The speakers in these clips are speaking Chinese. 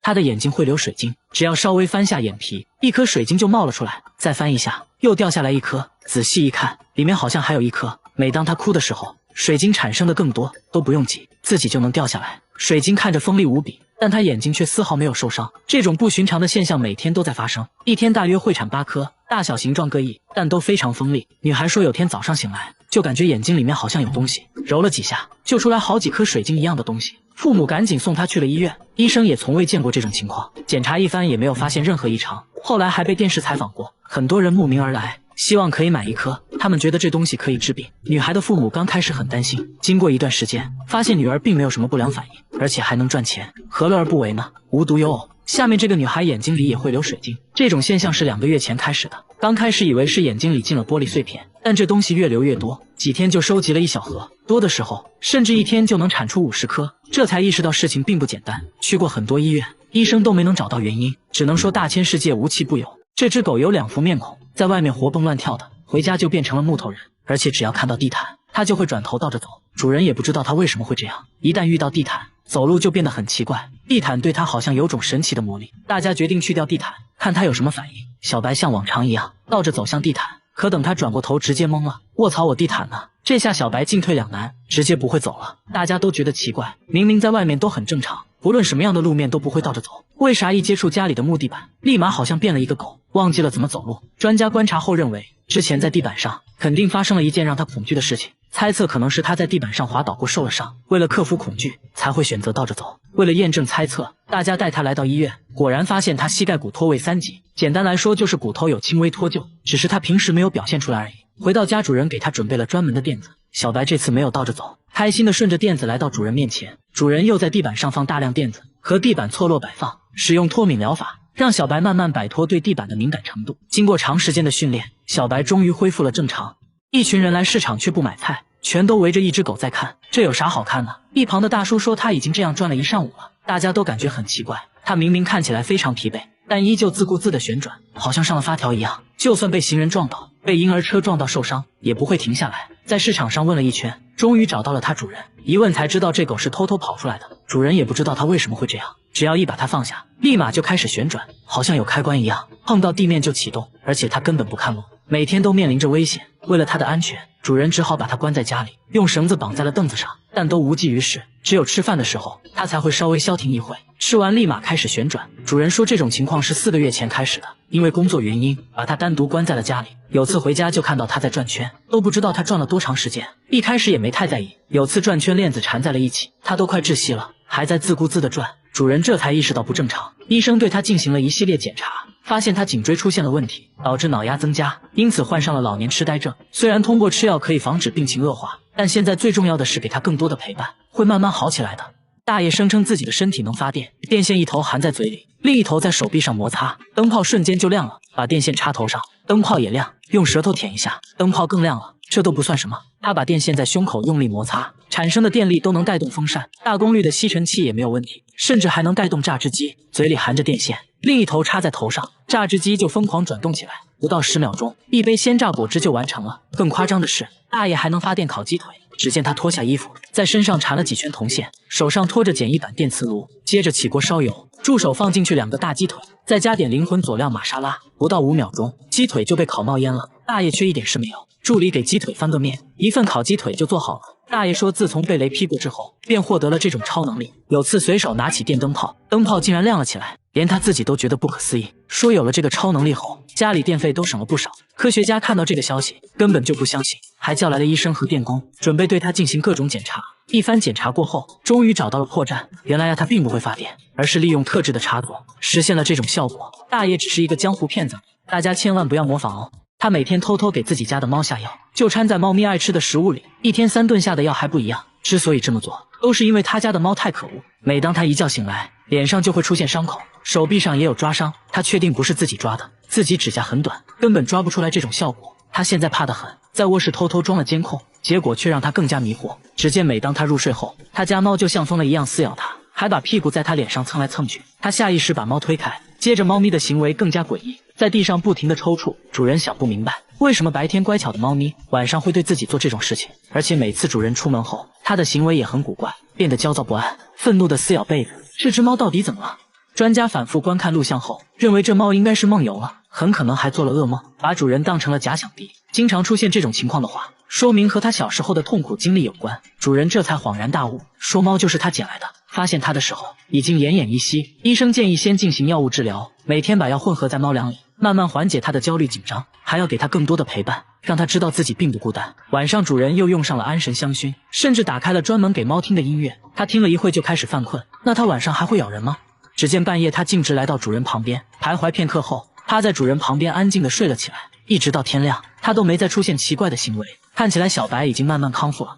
它的眼睛会流水晶，只要稍微翻下眼皮，一颗水晶就冒了出来，再翻一下，又掉下来一颗。仔细一看，里面好像还有一颗。每当它哭的时候，水晶产生的更多，都不用急，自己就能掉下来。水晶看着锋利无比，但他眼睛却丝毫没有受伤。这种不寻常的现象每天都在发生，一天大约会产8颗，大小形状各异，但都非常锋利。女孩说有天早上醒来，就感觉眼睛里面好像有东西，揉了几下，就出来好几颗水晶一样的东西。父母赶紧送她去了医院，医生也从未见过这种情况，检查一番也没有发现任何异常。后来还被电视采访过，很多人慕名而来，希望可以买一颗，他们觉得这东西可以治病。女孩的父母刚开始很担心，经过一段时间，发现女儿并没有什么不良反应，而且还能赚钱，何乐而不为呢？无独有偶，下面这个女孩眼睛里也会流水晶，这种现象是2个月前开始的。刚开始以为是眼睛里进了玻璃碎片，但这东西越流越多，几天就收集了1小盒，多的时候甚至一天就能产出50颗，这才意识到事情并不简单。去过很多医院，医生都没能找到原因，只能说大千世界无奇不有。这只狗有2副面孔，在外面活蹦乱跳的，回家就变成了木头人，而且只要看到地毯，它就会转头倒着走。主人也不知道它为什么会这样，一旦遇到地毯，走路就变得很奇怪。地毯对它好像有种神奇的魔力。大家决定去掉地毯，看它有什么反应。小白像往常一样倒着走向地毯，可等他转过头直接懵了，卧槽，我地毯呢？这下小白进退两难，直接不会走了。大家都觉得奇怪，明明在外面都很正常，不论什么样的路面都不会倒着走，为啥一接触家里的木地板，立马好像变了一个狗，忘记了怎么走路？专家观察后认为，之前在地板上肯定发生了一件让他恐惧的事情，猜测可能是他在地板上滑倒过受了伤，为了克服恐惧才会选择倒着走。为了验证猜测，大家带他来到医院，果然发现他膝盖骨脱位3级，简单来说就是骨头有轻微脱臼，只是他平时没有表现出来而已。回到家，主人给他准备了专门的垫子，小白这次没有倒着走，开心的顺着垫子来到主人面前。主人又在地板上放大量垫子，和地板错落摆放，使用脱敏疗法，让小白慢慢摆脱对地板的敏感程度。经过长时间的训练，小白终于恢复了正常。一群人来市场却不买菜，全都围着一只狗在看，这有啥好看的？一旁的大叔说他已经这样转了1上午了，大家都感觉很奇怪，他明明看起来非常疲惫，但依旧自顾自的旋转，好像上了发条一样，就算被行人撞倒，被婴儿车撞到受伤，也不会停下来。在市场上问了一圈，终于找到了他主人，一问才知道这狗是偷偷跑出来的，主人也不知道他为什么会这样，只要一把它放下，立马就开始旋转，好像有开关一样，碰到地面就启动，而且它根本不看路，每天都面临着危险。为了它的安全，主人只好把它关在家里，用绳子绑在了凳子上，但都无济于事，只有吃饭的时候，它才会稍微消停一会，吃完立马开始旋转。主人说这种情况是4个月前开始的，因为工作原因，把它单独关在了家里。有次回家就看到它在转圈，都不知道它转了多长时间，一开始也没太在意。有次转圈链子缠在了一起，它都快窒息了，还在自顾自地转，主人这才意识到不正常。医生对它进行了一系列检查，发现它颈椎出现了问题，导致脑压增加，因此患上了老年痴呆症。虽然通过吃药可以防止病情恶化，但现在最重要的是给它更多的陪伴，会慢慢好起来的。大爷声称自己的身体能发电，电线一头含在嘴里，另一头在手臂上摩擦，灯泡瞬间就亮了，把电线插头上，灯泡也亮，用舌头舔一下，灯泡更亮了。这都不算什么，他把电线在胸口用力摩擦，产生的电力都能带动风扇，大功率的吸尘器也没有问题，甚至还能带动榨汁机。嘴里含着电线，另一头插在头上，榨汁机就疯狂转动起来，不到10秒钟，一杯鲜榨果汁就完成了。更夸张的是，大爷还能发电烤鸡腿。只见他脱下衣服，在身上缠了几圈铜线，手上拖着简易版电磁炉，接着起锅烧油，助手放进去2个大鸡腿，再加点灵魂佐料玛莎拉，不到5秒钟，鸡腿就被烤冒烟了。大爷却一点事没有，助理给鸡腿翻个面，一份烤鸡腿就做好了。大爷说自从被雷劈过之后，便获得了这种超能力，有次随手拿起电灯泡，灯泡竟然亮了起来，连他自己都觉得不可思议，说有了这个超能力后，家里电费都省了不少。科学家看到这个消息根本就不相信，还叫来了医生和电工，准备对他进行各种检查。一番检查过后，终于找到了破绽，原来他并不会发电，而是利用特制的插座实现了这种效果。大爷只是一个江湖骗子，大家千万不要模仿哦。他每天偷偷给自己家的猫下药，就掺在猫咪爱吃的食物里，一天3顿下的药还不一样。之所以这么做，都是因为他家的猫太可恶，每当他一觉醒来，脸上就会出现伤口，手臂上也有抓伤。他确定不是自己抓的，自己指甲很短，根本抓不出来这种效果。他现在怕得很，在卧室偷偷装了监控，结果却让他更加迷惑。只见每当他入睡后，他家猫就像疯了一样撕咬他，还把屁股在他脸上蹭来蹭去。他下意识把猫推开，接着猫咪的行为更加诡异，在地上不停地抽搐。主人想不明白，为什么白天乖巧的猫咪晚上会对自己做这种事情，而且每次主人出门后，它的行为也很古怪，变得焦躁不安，愤怒地撕咬被子。这只猫到底怎么了？专家反复观看录像后，认为这猫应该是梦游了，很可能还做了噩梦，把主人当成了假想敌。经常出现这种情况的话，说明和他小时候的痛苦经历有关。主人这才恍然大悟，说猫就是他捡来的。发现它的时候，已经奄奄一息。医生建议先进行药物治疗，每天把药混合在猫粮里，慢慢缓解它的焦虑紧张，还要给它更多的陪伴，让它知道自己并不孤单。晚上主人又用上了安神香薰，甚至打开了专门给猫听的音乐。它听了一会就开始犯困，那它晚上还会咬人吗？只见半夜它径直来到主人旁边，徘徊片刻后，趴在主人旁边安静地睡了起来，一直到天亮，它都没再出现奇怪的行为。看起来小白已经慢慢康复了。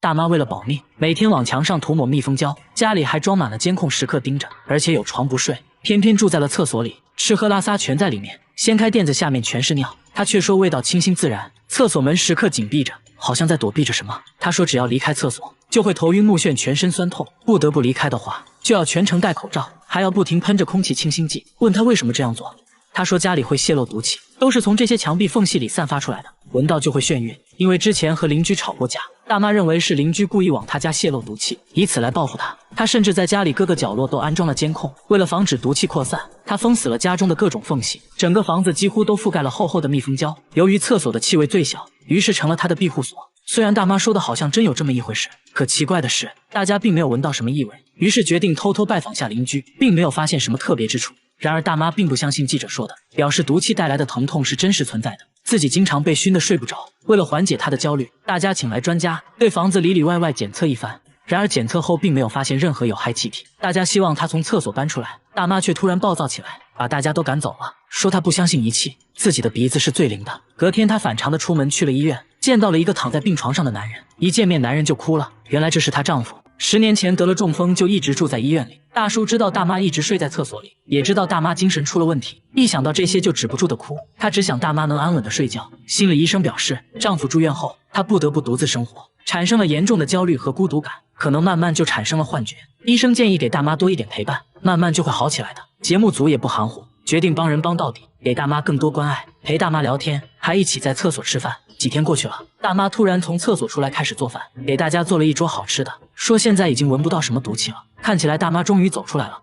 大妈为了保命，每天往墙上涂抹蜜蜂胶，家里还装满了监控，时刻盯着，而且有床不睡，偏偏住在了厕所里，吃喝拉撒全在里面。掀开垫子，下面全是尿，他却说味道清新自然。厕所门时刻紧闭着，好像在躲避着什么。他说只要离开厕所，就会头晕目眩，全身酸痛，不得不离开的话，就要全程戴口罩，还要不停喷着空气清新剂。问他为什么这样做，他说家里会泄漏毒气，都是从这些墙壁缝隙里散发出来的，闻到就会眩晕。因为之前和邻居吵过架，大妈认为是邻居故意往他家泄漏毒气，以此来报复他。他甚至在家里各个角落都安装了监控，为了防止毒气扩散，他封死了家中的各种缝隙，整个房子几乎都覆盖了厚厚的密封胶。由于厕所的气味最小，于是成了他的庇护所。虽然大妈说的好像真有这么一回事，可奇怪的是，大家并没有闻到什么异味，于是决定偷偷拜访下邻居，并没有发现什么特别之处。然而大妈并不相信记者说的，表示毒气带来的疼痛是真实存在的，自己经常被熏得睡不着。为了缓解她的焦虑，大家请来专家对房子里里外外检测一番。然而检测后并没有发现任何有害气体，大家希望她从厕所搬出来，大妈却突然暴躁起来，把大家都赶走了，说她不相信仪器，自己的鼻子是最灵的。隔天她反常的出门去了医院，见到了一个躺在病床上的男人，一见面男人就哭了，原来这是她丈夫，10年前得了中风，就一直住在医院里。大叔知道大妈一直睡在厕所里，也知道大妈精神出了问题，一想到这些就止不住的哭。他只想大妈能安稳的睡觉。心理医生表示，丈夫住院后，她不得不独自生活，产生了严重的焦虑和孤独感，可能慢慢就产生了幻觉。医生建议给大妈多一点陪伴，慢慢就会好起来的。节目组也不含糊，决定帮人帮到底，给大妈更多关爱，陪大妈聊天，还一起在厕所吃饭。几天过去了，大妈突然从厕所出来，开始做饭，给大家做了一桌好吃的，说现在已经闻不到什么毒气了。看起来大妈终于走出来了。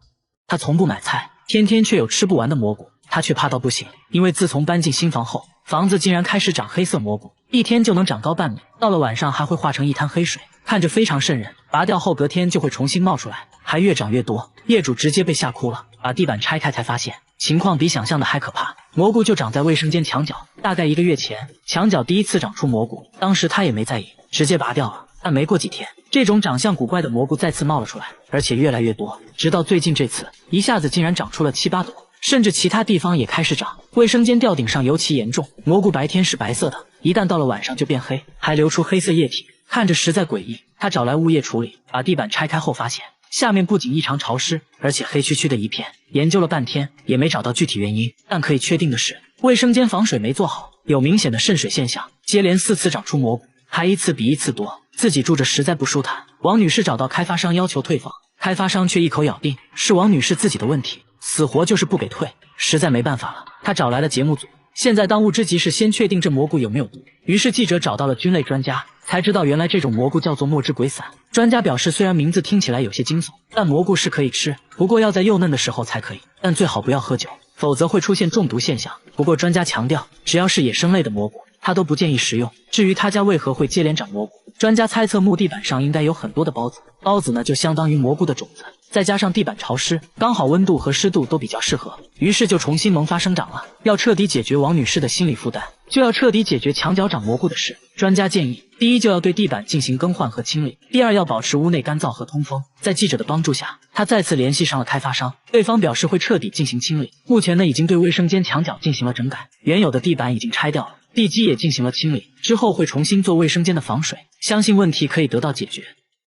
她从不买菜，天天却有吃不完的蘑菇，她却怕到不行，因为自从搬进新房后，房子竟然开始长黑色蘑菇，一天就能长高半米，到了晚上还会化成一滩黑水，看着非常瘆人。拔掉后隔天就会重新冒出来，还越长越多，业主直接被吓哭了。把地板拆开才发现，情况比想象的还可怕，蘑菇就长在卫生间墙角。大概1个月前，墙角第一次长出蘑菇，当时他也没在意，直接拔掉了。但没过几天，这种长相古怪的蘑菇再次冒了出来，而且越来越多，直到最近这次，一下子竟然长出了7、8朵，甚至其他地方也开始长。卫生间吊顶上尤其严重，蘑菇白天是白色的，一旦到了晚上就变黑，还流出黑色液体，看着实在诡异。他找来物业处理，把地板拆开后发现，下面不仅异常潮湿，而且黑黢黢的一片。研究了半天也没找到具体原因，但可以确定的是，卫生间防水没做好，有明显的渗水现象。接连4次长出蘑菇，还一次比一次多，自己住着实在不舒坦。王女士找到开发商要求退房，开发商却一口咬定是王女士自己的问题，死活就是不给退。实在没办法了，她找来了节目组。现在当务之急是先确定这蘑菇有没有毒。于是记者找到了菌类专家，才知道原来这种蘑菇叫做墨汁鬼伞。专家表示，虽然名字听起来有些惊悚，但蘑菇是可以吃，不过要在幼嫩的时候才可以，但最好不要喝酒，否则会出现中毒现象。不过专家强调，只要是野生类的蘑菇，他都不建议食用。至于他家为何会接连长蘑菇，专家猜测木地板上应该有很多的孢子，孢子呢就相当于蘑菇的种子，再加上地板潮湿，刚好温度和湿度都比较适合，于是就重新萌发生长了。要彻底解决王女士的心理负担，就要彻底解决墙角长蘑菇的事。专家建议，第一就要对地板进行更换和清理，第二要保持屋内干燥和通风。在记者的帮助下，他再次联系上了开发商，对方表示会彻底进行清理。目前呢已经对卫生间墙角进行了整改，原有的地板已经拆掉了，地基也进行了清理，之后会重新做卫生间的防水，相信问题可以得到解决。